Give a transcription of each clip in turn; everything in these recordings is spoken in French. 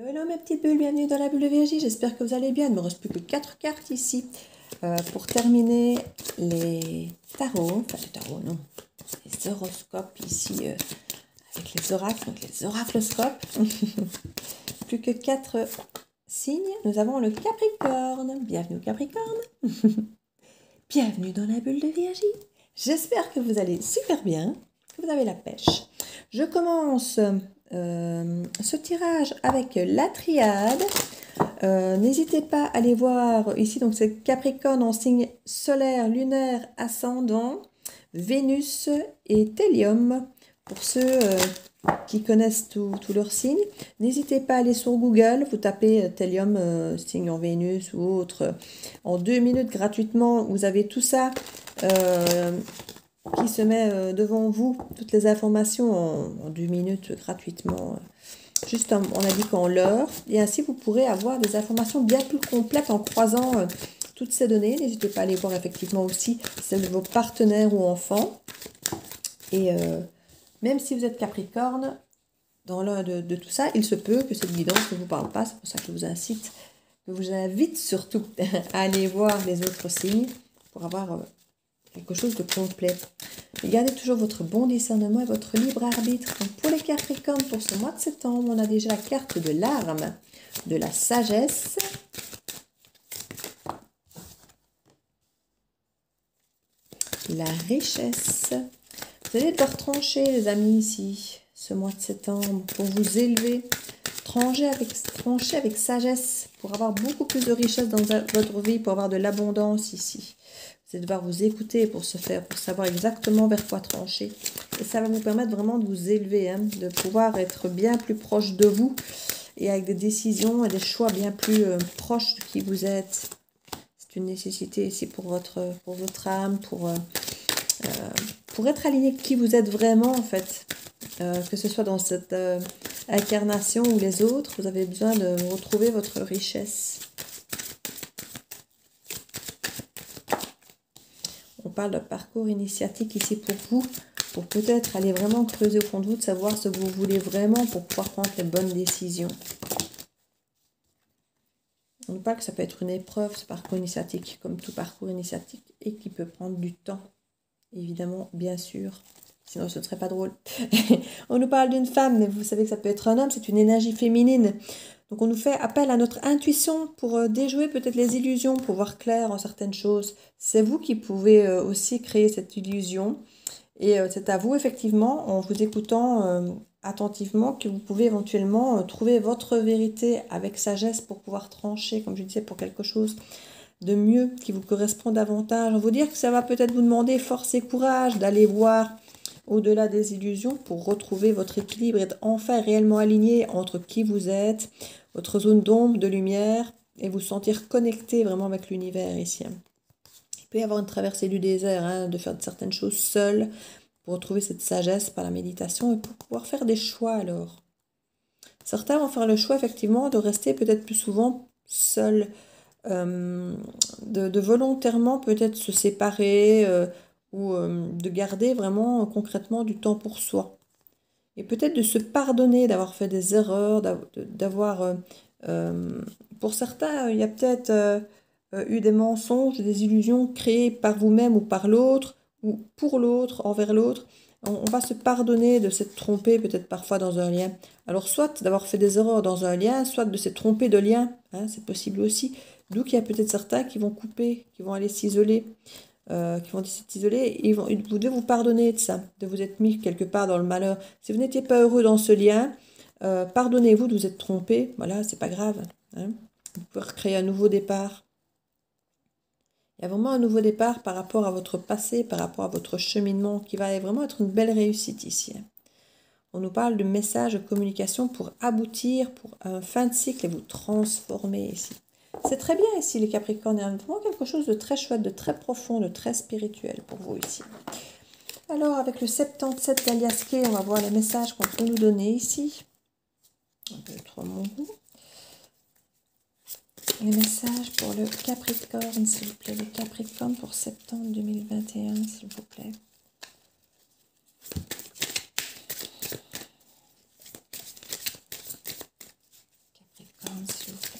Hello mes petites bulles, bienvenue dans la bulle de Viergie, j'espère que vous allez bien. Il ne me reste plus que 4 cartes ici pour terminer les tarots, enfin les tarots non, les horoscopes ici avec les oracles, donc les oracloscopes. Plus que 4 signes, nous avons le Capricorne. Bienvenue au Capricorne. Bienvenue dans la bulle de Viergie. J'espère que vous allez super bien, que vous avez la pêche. Je commence ce tirage avec la triade. N'hésitez pas à aller voir ici, donc c'est Capricorne en signe solaire, lunaire, ascendant, Vénus et Thélium. Pour ceux qui connaissent tous leurs signes, n'hésitez pas à aller sur Google, vous tapez Thélium, signe en Vénus ou autre. En 2 minutes gratuitement, vous avez tout ça qui se met devant vous, toutes les informations en 2 minutes gratuitement, juste en indiquant l'heure. Et ainsi, vous pourrez avoir des informations bien plus complètes en croisant toutes ces données. N'hésitez pas à aller voir effectivement aussi celles de vos partenaires ou enfants. Et même si vous êtes Capricorne, dans l'un de tout ça, il se peut que cette guidance ne vous parle pas. C'est pour ça que je vous invite surtout à aller voir les autres signes pour avoir quelque chose de complet. Et gardez toujours votre bon discernement et votre libre arbitre. Donc pour les Capricornes, pour ce mois de septembre, on a déjà la carte de l'arme, de la sagesse, la richesse. Vous allez devoir trancher, les amis, ici, ce mois de septembre, pour vous élever. Trancher avec sagesse, pour avoir beaucoup plus de richesse dans votre vie, pour avoir de l'abondance ici. Vous allez devoir vous écouter pour savoir exactement vers quoi trancher. Et ça va vous permettre vraiment de vous élever, hein, de pouvoir être bien plus proche de vous et avec des décisions et des choix bien plus proches de qui vous êtes. C'est une nécessité ici pour votre âme, pour être aligné avec qui vous êtes vraiment en fait. Que ce soit dans cette incarnation ou les autres, vous avez besoin de retrouver votre richesse. On parle de parcours initiatique ici pour vous, pour peut-être aller vraiment creuser au fond de vous, de savoir ce que vous voulez vraiment pour pouvoir prendre les bonnes décisions. On nous parle que ça peut être une épreuve, ce parcours initiatique, comme tout parcours initiatique, et qui peut prendre du temps, évidemment, bien sûr. Sinon, ce ne serait pas drôle. On nous parle d'une femme, mais vous savez que ça peut être un homme, c'est une énergie féminine. Donc, on nous fait appel à notre intuition pour déjouer peut-être les illusions, pour voir clair en certaines choses. C'est vous qui pouvez aussi créer cette illusion. Et c'est à vous, effectivement, en vous écoutant attentivement, que vous pouvez éventuellement trouver votre vérité avec sagesse pour pouvoir trancher, comme je disais, pour quelque chose de mieux, qui vous correspond davantage. On va vous dire que ça va peut-être vous demander force et courage d'aller voir au-delà des illusions pour retrouver votre équilibre et être enfin réellement aligné entre qui vous êtes, votre zone d'ombre, de lumière, et vous sentir connecté vraiment avec l'univers ici. Il peut y avoir une traversée du désert, hein, de faire certaines choses seul pour retrouver cette sagesse par la méditation et pour pouvoir faire des choix alors. Certains vont faire le choix effectivement de rester peut-être plus souvent seuls, de volontairement peut-être se séparer, ou de garder vraiment concrètement du temps pour soi. Et peut-être de se pardonner d'avoir fait des erreurs, d'avoir... pour certains, il y a peut-être eu des mensonges, des illusions créées par vous-même ou par l'autre, ou pour l'autre, envers l'autre. On va se pardonner de s'être trompé peut-être parfois dans un lien. Alors soit d'avoir fait des erreurs dans un lien, soit de s'être trompé de lien, hein, c'est possible aussi. D'où qu'il y a peut-être certains qui vont couper, qui vont aller s'isoler. Qui vont s'isoler, et vous devez vous pardonner de ça, de vous être mis quelque part dans le malheur. Si vous n'étiez pas heureux dans ce lien, pardonnez-vous de vous être trompé, voilà, c'est pas grave. Hein. Vous pouvez recréer un nouveau départ. Il y a vraiment un nouveau départ par rapport à votre passé, par rapport à votre cheminement, qui va vraiment être une belle réussite ici. On nous parle de messages de communication pour aboutir, pour un fin de cycle et vous transformer ici. C'est très bien ici les Capricornes, il y a vraiment quelque chose de très chouette, de très profond, de très spirituel pour vous ici. Alors avec le 77 d'Aliasqué, on va voir les messages qu'on peut nous donner ici. Un peu trop mon goût. Les messages pour le Capricorne, s'il vous plaît. Le Capricorne pour septembre 2021, s'il vous plaît. s'il vous plaît.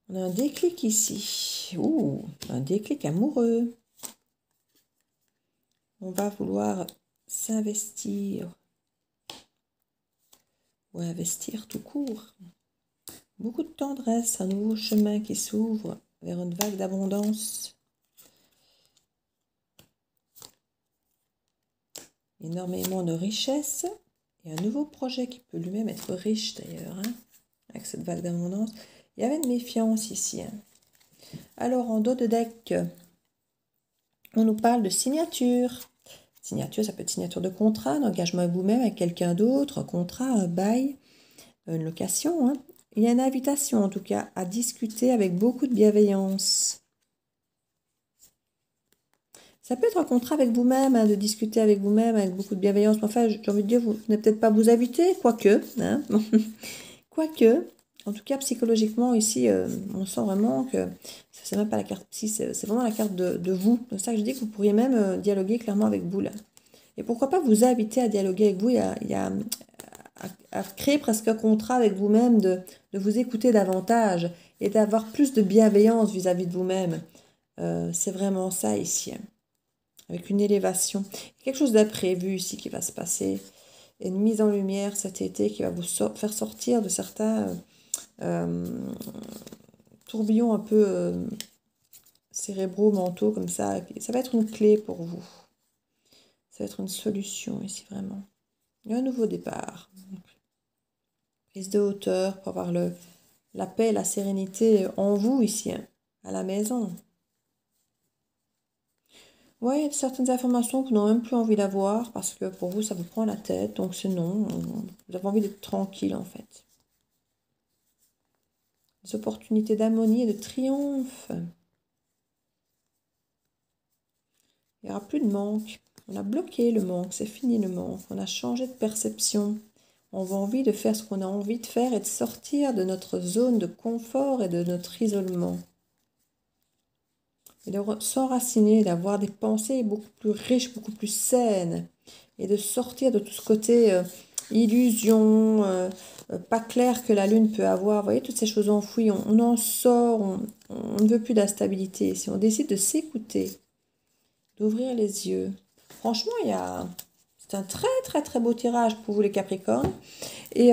On a un déclic ici. Ouh, un déclic amoureux. On va vouloir s'investir. Ou investir tout court. Beaucoup de tendresse, un nouveau chemin qui s'ouvre vers une vague d'abondance. Énormément de richesse et un nouveau projet qui peut lui-même être riche d'ailleurs, hein, avec cette vague d'abondance. Il y avait une méfiance ici. Hein. Alors en dos de deck, on nous parle de signature. Signature, ça peut être signature de contrat, d'engagement avec vous-même, avec quelqu'un d'autre, un contrat, un bail, une location. Hein. Il y a une invitation en tout cas à discuter avec beaucoup de bienveillance. Ça peut être un contrat avec vous-même, hein, de discuter avec vous-même avec beaucoup de bienveillance. Enfin, j'ai envie de dire, vous n'êtes peut-être pas vous inviter, quoique. Hein. Quoique, en tout cas psychologiquement ici, on sent vraiment que c'est même pas la carte psy, c'est vraiment la carte de vous. C'est ça que je dis que vous pourriez même dialoguer clairement avec vous là. Et pourquoi pas vous inviter à dialoguer avec vous, à créer presque un contrat avec vous-même, de vous écouter davantage et d'avoir plus de bienveillance vis-à-vis de vous-même. C'est vraiment ça ici. Hein. Avec une élévation. Quelque chose d'imprévu ici qui va se passer. Une mise en lumière cet été qui va vous faire sortir de certains tourbillons un peu cérébraux, mentaux, comme ça. Ça va être une clé pour vous. Ça va être une solution ici, vraiment. Il y a un nouveau départ. Prise de hauteur pour avoir la paix, la sérénité en vous ici, hein, à la maison. Oui, il y a certaines informations que vous n'avez même plus envie d'avoir parce que pour vous, ça vous prend la tête. Donc c'est non. Vous avez envie d'être tranquille en fait. Des opportunités d'harmonie et de triomphe. Il n'y aura plus de manque. On a bloqué le manque, c'est fini le manque. On a changé de perception. On a envie de faire ce qu'on a envie de faire et de sortir de notre zone de confort et de notre isolement. Et de s'enraciner, d'avoir des pensées beaucoup plus riches, beaucoup plus saines. Et de sortir de tout ce côté illusion, pas clair que la lune peut avoir. Vous voyez, toutes ces choses enfouies, on en sort, on ne veut plus d'instabilité. Si on décide de s'écouter, d'ouvrir les yeux. Franchement, c'est un très très très beau tirage pour vous les Capricornes. Et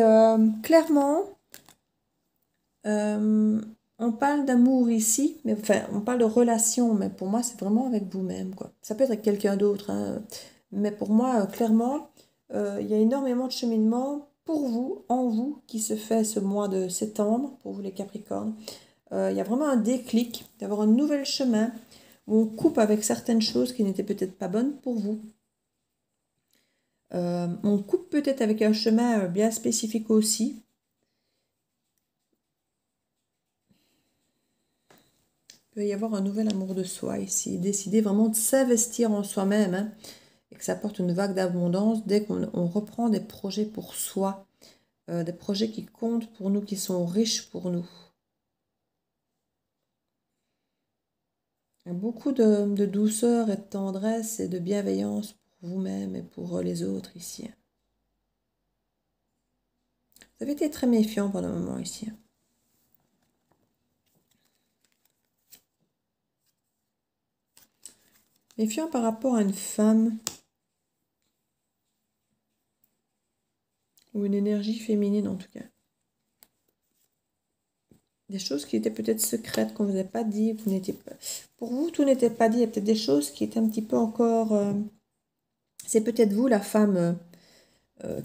clairement, on parle d'amour ici, mais enfin, on parle de relation, mais pour moi, c'est vraiment avec vous-même, quoi. Ça peut être avec quelqu'un d'autre, hein, mais pour moi, clairement, il y a énormément de cheminement pour vous, en vous, qui se fait ce mois de septembre, pour vous les Capricornes. Il y a vraiment un déclic d'avoir un nouvel chemin où on coupe avec certaines choses qui n'étaient peut-être pas bonnes pour vous. On coupe peut-être avec un chemin bien spécifique aussi. Il peut y avoir un nouvel amour de soi ici. Décider vraiment de s'investir en soi-même, hein, et que ça apporte une vague d'abondance dès qu'on reprend des projets pour soi. Des projets qui comptent pour nous, qui sont riches pour nous. Il y a beaucoup de douceur et de tendresse et de bienveillance pour vous-même et pour les autres ici. Vous avez été très méfiant pendant un moment ici. Méfiant par rapport à une femme ou une énergie féminine en tout cas. Des choses qui étaient peut-être secrètes, qu'on ne vous a pas dit, vous n'étiez pas... Pour vous, tout n'était pas dit. Il y a peut-être des choses qui étaient un petit peu encore... C'est peut-être vous, la femme,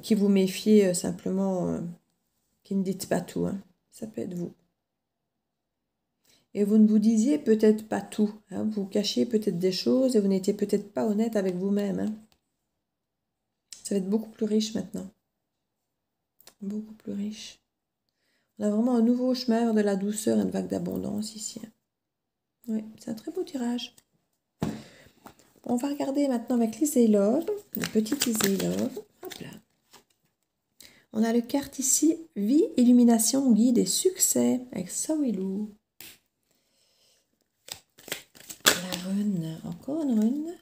qui vous méfiez simplement, qui ne dites pas tout. Hein. Ça peut être vous. Et vous ne vous disiez peut-être pas tout. Hein. Vous cachiez peut-être des choses et vous n'étiez peut-être pas honnête avec vous-même. Hein. Ça va être beaucoup plus riche maintenant. Beaucoup plus riche. On a vraiment un nouveau chemin vers de la douceur et une vague d'abondance ici. Oui, c'est un très beau tirage. On va regarder maintenant avec l'Easy Love, le petit Easy Love. Hop là. On a le carte ici, vie, illumination, guide et succès, avec Sawilou. La rune, encore une rune.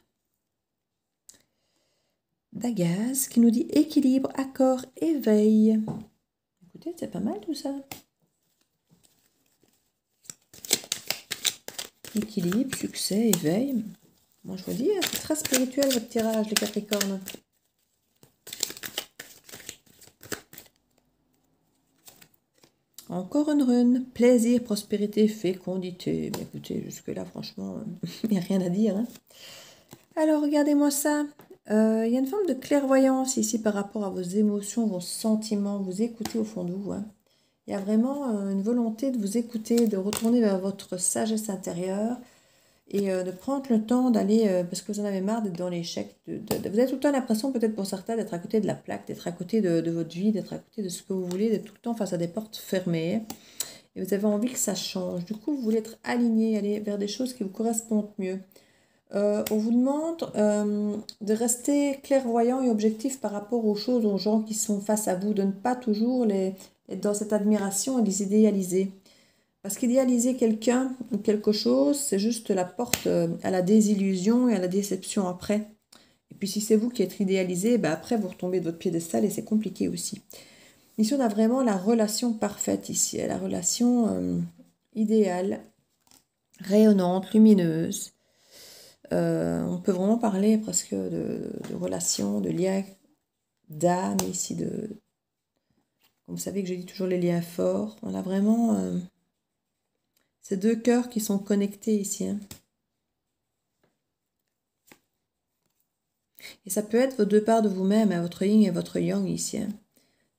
d'Agaz qui nous dit équilibre, accord, éveil. Écoutez, c'est pas mal tout ça. Équilibre, succès, éveil. Moi, je vous dis, c'est très spirituel votre tirage, les Capricornes. Encore une rune. Plaisir, prospérité, fécondité. Mais écoutez, jusque-là, franchement, il n'y a rien à dire. Hein. Alors, regardez-moi ça. Il y a une forme de clairvoyance ici par rapport à vos émotions, vos sentiments. Vous écoutez au fond de vous. Hein. Il y a vraiment une volonté de vous écouter, de retourner vers votre sagesse intérieure et de prendre le temps d'aller, parce que vous en avez marre d'être dans l'échec. Vous avez tout le temps l'impression, peut-être pour certains, d'être à côté de la plaque, d'être à côté de votre vie, d'être à côté de ce que vous voulez, d'être tout le temps face à des portes fermées. Et vous avez envie que ça change. Du coup, vous voulez être aligné, aller vers des choses qui vous correspondent mieux. On vous demande de rester clairvoyant et objectif par rapport aux choses, aux gens qui sont face à vous, de ne pas toujours être dans cette admiration et les idéaliser. Parce qu'idéaliser quelqu'un ou quelque chose, c'est juste la porte à la désillusion et à la déception après. Et puis si c'est vous qui êtes idéalisé, ben après vous retombez de votre piédestal et c'est compliqué aussi. Ici on a vraiment la relation parfaite ici, la relation idéale, rayonnante, lumineuse. On peut vraiment parler presque de relation, de lien d'âme ici, comme vous savez que je dis toujours les liens forts. On a vraiment ces deux cœurs qui sont connectés ici. Hein. Et ça peut être vos deux parts de vous-même, hein, votre yin et votre yang ici. Hein.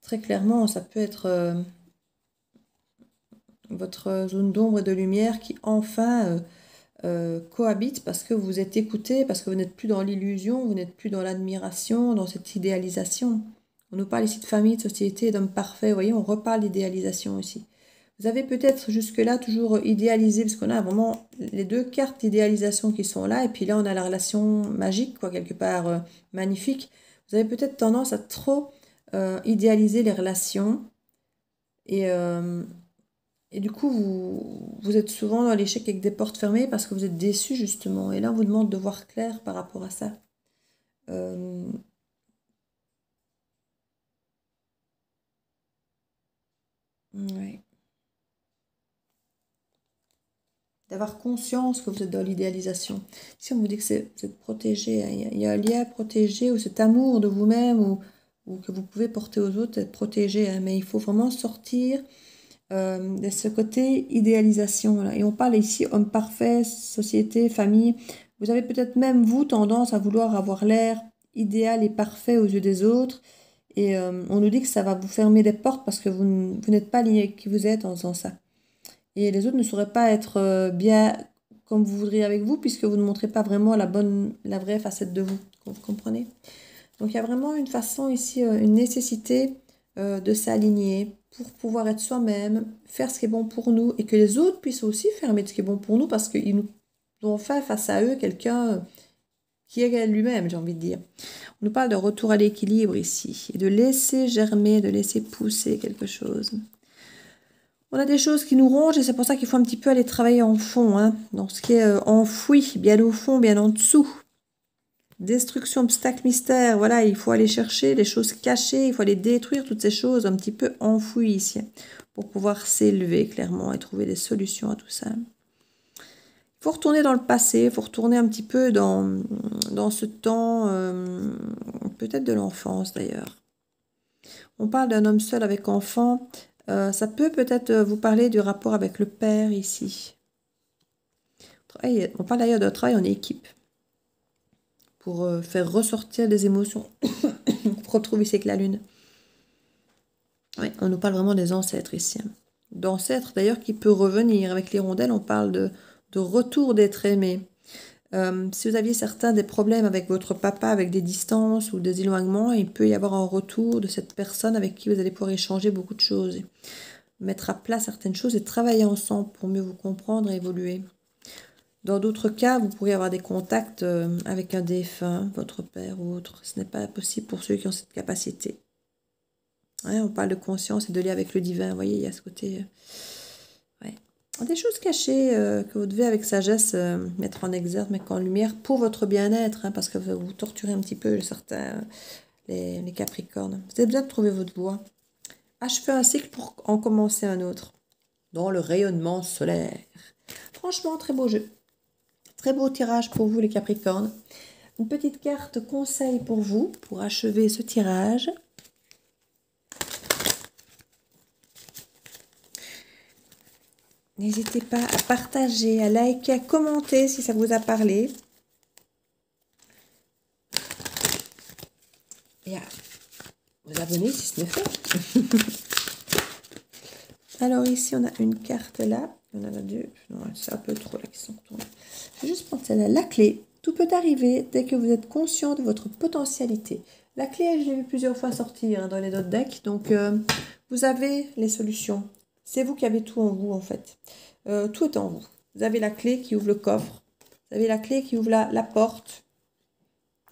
Très clairement, ça peut être votre zone d'ombre et de lumière qui enfin cohabite parce que vous êtes écouté, parce que vous n'êtes plus dans l'illusion, vous n'êtes plus dans l'admiration, dans cette idéalisation. On nous parle ici de famille, de société, d'homme parfait. Vous voyez, on reparle d'idéalisation ici. Vous avez peut-être jusque-là toujours idéalisé, parce qu'on a vraiment les deux cartes d'idéalisation qui sont là, et puis là, on a la relation magique, quoi, quelque part magnifique. Vous avez peut-être tendance à trop idéaliser les relations, et du coup, vous êtes souvent dans l'échec avec des portes fermées parce que vous êtes déçu, justement. Et là, on vous demande de voir clair par rapport à ça. Ouais. D'avoir conscience que vous êtes dans l'idéalisation. Si on vous dit que vous êtes protégé, hein, il y a un lien protégé ou cet amour de vous-même ou que vous pouvez porter aux autres, être protégé. Hein, mais il faut vraiment sortir de ce côté idéalisation. Là. Et on parle ici homme parfait, société, famille. Vous avez peut-être même, vous, tendance à vouloir avoir l'air idéal et parfait aux yeux des autres. Et on nous dit que ça va vous fermer des portes parce que vous n'êtes pas aligné avec qui vous êtes en faisant ça. Et les autres ne sauraient pas être bien comme vous voudriez avec vous, puisque vous ne montrez pas vraiment la vraie facette de vous. Vous comprenez? Donc il y a vraiment une façon ici, une nécessité de s'aligner pour pouvoir être soi-même, faire ce qui est bon pour nous, et que les autres puissent aussi faire ce qui est bon pour nous, parce qu'ils nous ont fait face à eux quelqu'un qui est lui-même, j'ai envie de dire. On nous parle de retour à l'équilibre ici, et de laisser germer, de laisser pousser quelque chose. On a des choses qui nous rongent et c'est pour ça qu'il faut un petit peu aller travailler en fond, hein, dans ce qui est enfoui, bien au fond, bien en dessous. Destruction, obstacle, mystère, voilà, il faut aller chercher les choses cachées, il faut aller détruire toutes ces choses un petit peu enfouies ici, pour pouvoir s'élever clairement et trouver des solutions à tout ça. Il faut retourner dans le passé, il faut retourner un petit peu dans ce temps, peut-être de l'enfance d'ailleurs. On parle d'un homme seul avec enfant. Ça peut peut-être vous parler du rapport avec le père ici. On parle d'ailleurs d'un travail en équipe pour faire ressortir des émotions, pour retrouver c'est que la lune. Oui, on nous parle vraiment des ancêtres ici. D'ancêtres d'ailleurs qui peut revenir. Avec les rondelles, on parle de retour d'être aimé. Si vous aviez certains des problèmes avec votre papa, avec des distances ou des éloignements, il peut y avoir un retour de cette personne avec qui vous allez pouvoir échanger beaucoup de choses. Mettre à plat certaines choses et travailler ensemble pour mieux vous comprendre et évoluer. Dans d'autres cas, vous pourriez avoir des contacts avec un défunt, votre père ou autre. Ce n'est pas possible pour ceux qui ont cette capacité. Ouais, on parle de conscience et de lien avec le divin. Vous voyez, il y a ce côté... Ouais. Des choses cachées que vous devez avec sagesse mettre en exergue, mettre en lumière pour votre bien-être, hein, parce que vous torturez un petit peu certains, les Capricornes. Vous avez besoin de trouver votre voie. Achevez un cycle pour en commencer un autre. Dans le rayonnement solaire. Franchement, très beau jeu. Très beau tirage pour vous les Capricornes. Une petite carte conseil pour vous, pour achever ce tirage. N'hésitez pas à partager, à liker, à commenter si ça vous a parlé. Et à vous abonner si ce n'est fait. Alors ici, on a une carte là. On en a deux. Non, c'est un peu trop là qui sont retournés. Je vais juste prendre celle-là. La clé. Tout peut arriver dès que vous êtes conscient de votre potentialité. La clé, je l'ai vu plusieurs fois sortir dans les autres decks. Donc, vous avez les solutions. C'est vous qui avez tout en vous, en fait. Tout est en vous. Vous avez la clé qui ouvre le coffre. Vous avez la clé qui ouvre la porte.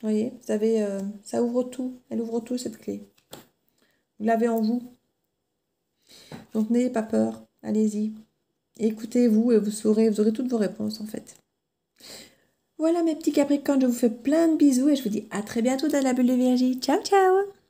Vous voyez, vous avez, ça ouvre tout. Elle ouvre tout, cette clé. Vous l'avez en vous. Donc, n'ayez pas peur. Allez-y. Écoutez-vous et vous aurez toutes vos réponses, en fait. Voilà, mes petits Capricornes, je vous fais plein de bisous et je vous dis à très bientôt dans la bulle de Virgie. Ciao, ciao!